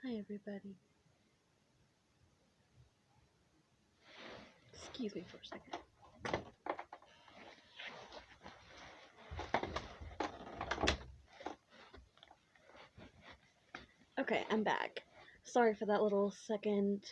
Hi, everybody. Excuse me for a second. Okay, I'm back. Sorry for that little second.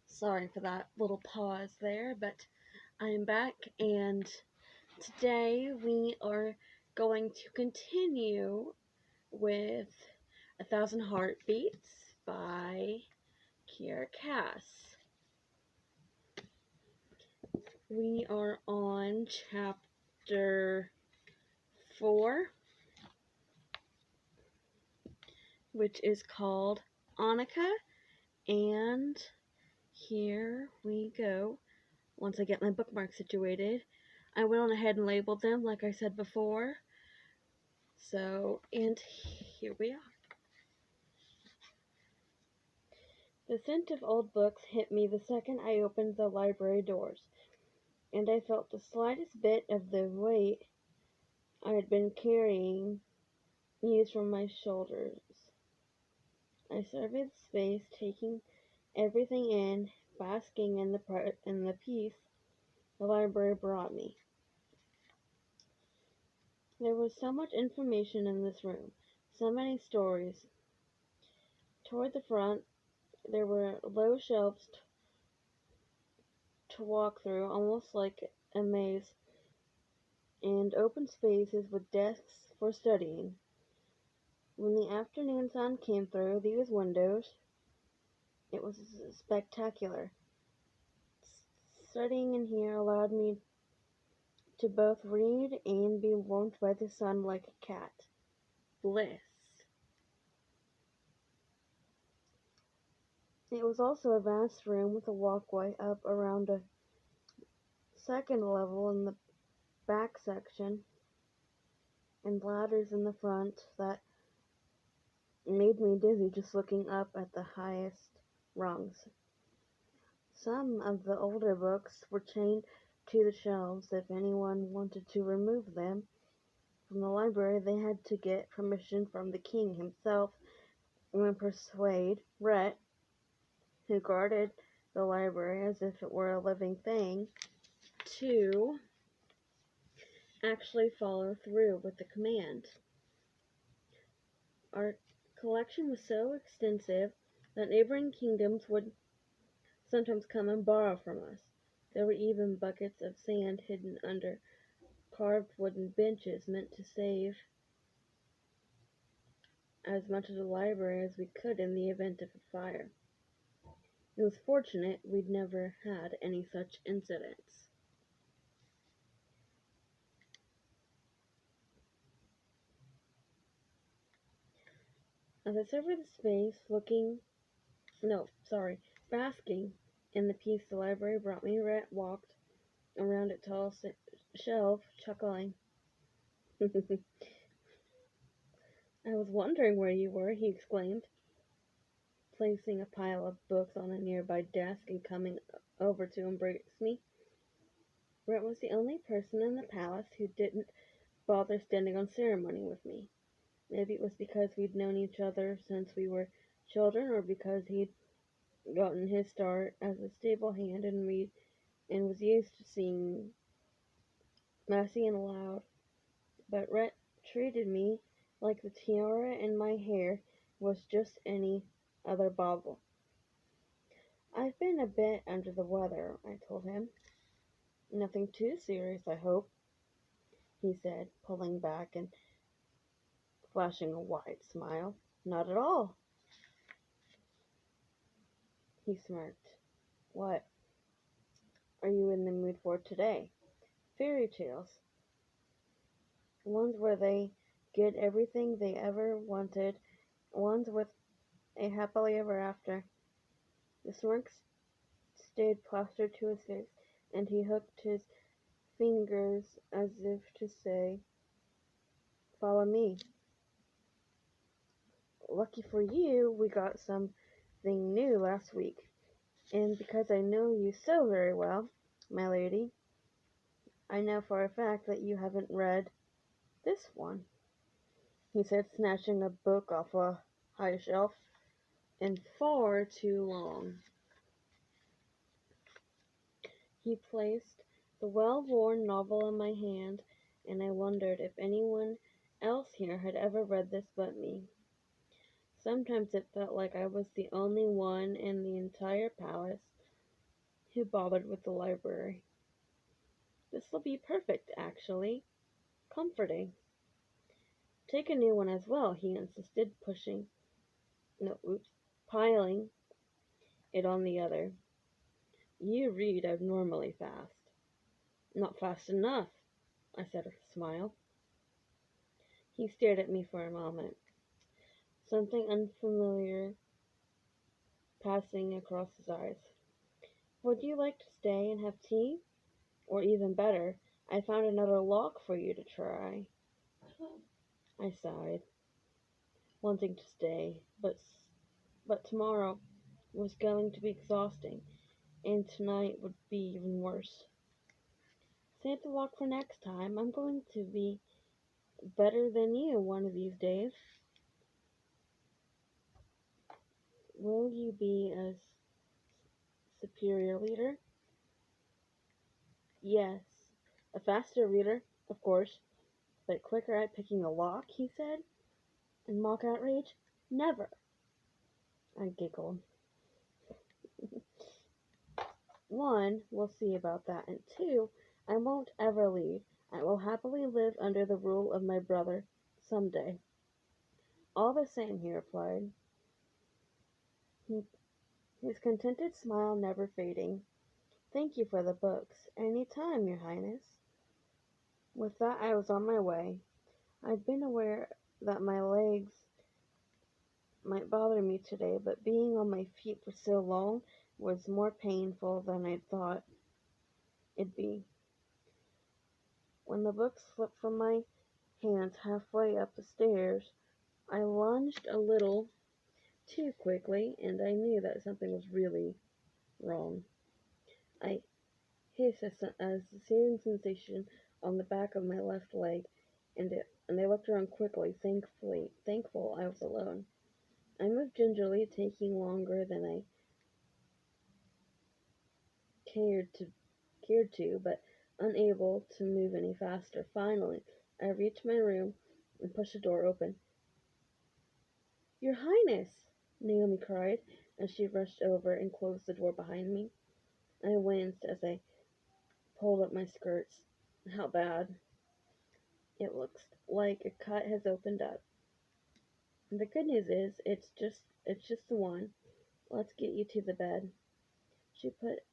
Sorry for that little pause there, but I'm back, and today we are going to continue with A Thousand Heartbeats by Kiera Cass. We are on chapter 4, which is called Annika, and here we go. Once I get my bookmarks situated, I went on ahead and labeled them like I said before. And here we are. The scent of old books hit me the second I opened the library doors, and I felt the slightest bit of the weight I had been carrying ease from my shoulders. I surveyed the space, taking everything in, basking in the peace the library brought me. There was so much information in this room, so many stories. Toward the front, there were low shelves to walk through, almost like a maze, and open spaces with desks for studying. When the afternoon sun came through these windows, it was spectacular. Studying in here allowed me to both read and be warmed by the sun like a cat. Bliss. It was also a vast room with a walkway up around a second level in the back section, and ladders in the front that made me dizzy just looking up at the highest rungs. Some of the older books were chained to the shelves. If anyone wanted to remove them from the library, they had to get permission from the king himself and persuade Rhett, who guarded the library as if it were a living thing, to actually follow through with the command. Our collection was so extensive that neighboring kingdoms would sometimes come and borrow from us. There were even buckets of sand hidden under carved wooden benches meant to save as much of the library as we could in the event of a fire. It was fortunate we'd never had any such incidents. As I surveyed the space, basking in the peace the library brought me, Rhett walked around its tall shelf, chuckling. I was wondering where you were, he exclaimed, placing a pile of books on a nearby desk and coming over to embrace me. Rhett was the only person in the palace who didn't bother standing on ceremony with me. Maybe it was because we'd known each other since we were children, or because he'd gotten his start as a stable hand and was used to seeing messy and loud. But Rhett treated me like the tiara in my hair was just any other bauble. I've been a bit under the weather, I told him. Nothing too serious, I hope, he said, pulling back and flashing a wide smile. Not at all, he smirked. What are you in the mood for today? Fairy tales. Ones where they get everything they ever wanted, ones with a happily ever after. The smirk stayed plastered to his face, and he hooked his fingers as if to say, follow me. Lucky for you, we got something new last week. And because I know you so very well, my lady, I know for a fact that you haven't read this one, he said, snatching a book off a high shelf and far too long. He placed the well-worn novel in my hand, and I wondered if anyone else here had ever read this but me. Sometimes it felt like I was the only one in the entire palace who bothered with the library. This'll be perfect, actually. Comforting. Take a new one as well, he insisted, piling it on the other. You read abnormally fast. Not fast enough, I said with a smile. He stared at me for a moment, something unfamiliar passing across his eyes. Would you like to stay and have tea? Or even better, I found another lock for you to try. I sighed, wanting to stay, but tomorrow was going to be exhausting, and tonight would be even worse. Save the lock for next time. I'm going to be better than you one of these days. Will you be a superior leader? Yes. A faster reader, of course, but quicker at picking a lock, he said, in mock outrage. Never. I giggled. One, we'll see about that, and two, I won't ever leave. I will happily live under the rule of my brother some day. All the same, he replied, his contented smile never fading. Thank you for the books. Any time, Your Highness. With that, I was on my way. I'd been aware that my legs might bother me today, but being on my feet for so long was more painful than I'd thought it'd be. When the books slipped from my hands halfway up the stairs, I lunged a little too quickly, and I knew that something was really wrong. I hissed as a searing sensation on the back of my left leg, and I looked around quickly, thankful I was alone. I moved gingerly, taking longer than I cared to, but unable to move any faster. Finally, I reached my room and pushed the door open. Your Highness! Naomi cried as she rushed over and closed the door behind me. I winced as I pulled up my skirts. How bad? It looks like a cut has opened up. The good news is, it's just the one. Let's get you to the bed. She put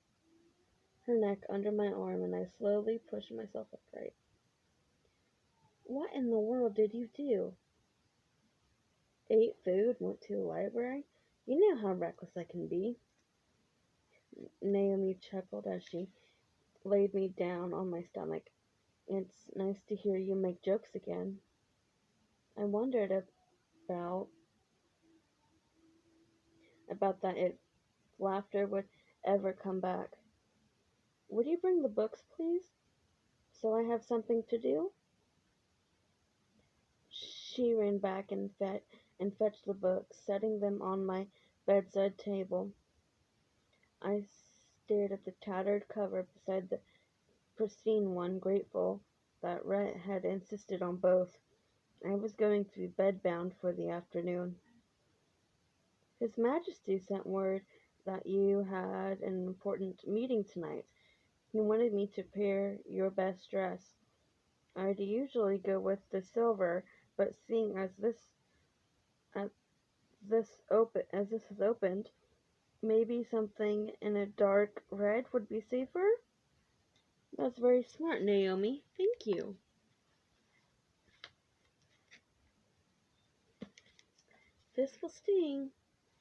her neck under my arm and I slowly pushed myself upright. What in the world did you do? Ate food, went to the library. You know how reckless I can be. Naomi chuckled as she laid me down on my stomach. It's nice to hear you make jokes again. I wondered about that if laughter would ever come back. Would you bring the books, please? So I have something to do? She ran back and fetched the books, setting them on my bedside table. I stared at the tattered cover beside the pristine one, grateful that Rhett had insisted on both. I was going to be bedbound for the afternoon. His Majesty sent word that you had an important meeting tonight. He wanted me to pair your best dress. I'd usually go with the silver, but seeing as this has opened, maybe something in a dark red would be safer? That's very smart, Naomi. Thank you. This will sting.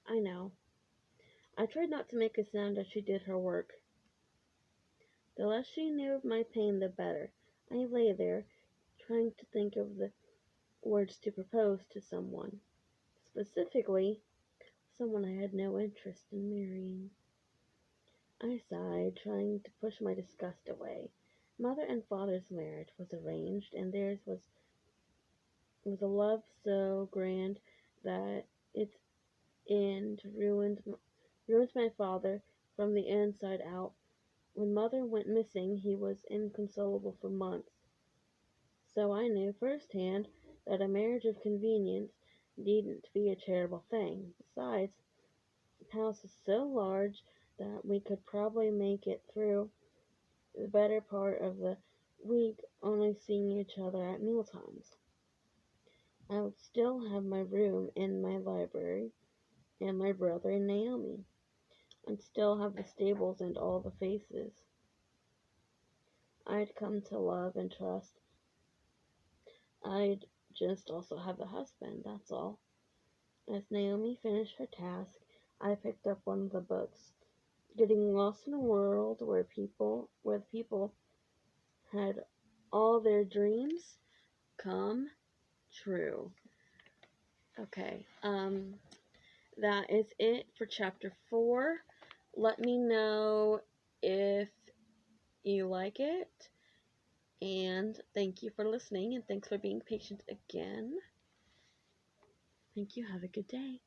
I know. I tried not to make a sound as she did her work. The less she knew of my pain, the better. I lay there, trying to think of the words to propose to someone. Specifically, someone I had no interest in marrying. I sighed, trying to push my disgust away. Mother and father's marriage was arranged, and theirs was a love so grand that and ruined my father from the inside out. When mother went missing, he was inconsolable for months. So I knew firsthand that a marriage of convenience needn't be a terrible thing. Besides, the house is so large that we could probably make it through the better part of the week only seeing each other at mealtimes. I would still have my room and my library, and my brother and Naomi. I'd still have the stables and all the faces I'd come to love and trust. I'd just also have a husband, that's all. As Naomi finished her task, I picked up one of the books. Getting lost in a world where people had all their dreams come true. Okay, that is it for chapter 4. Let me know if you like it, and thank you for listening, and thanks for being patient again. Thank you. Have a good day.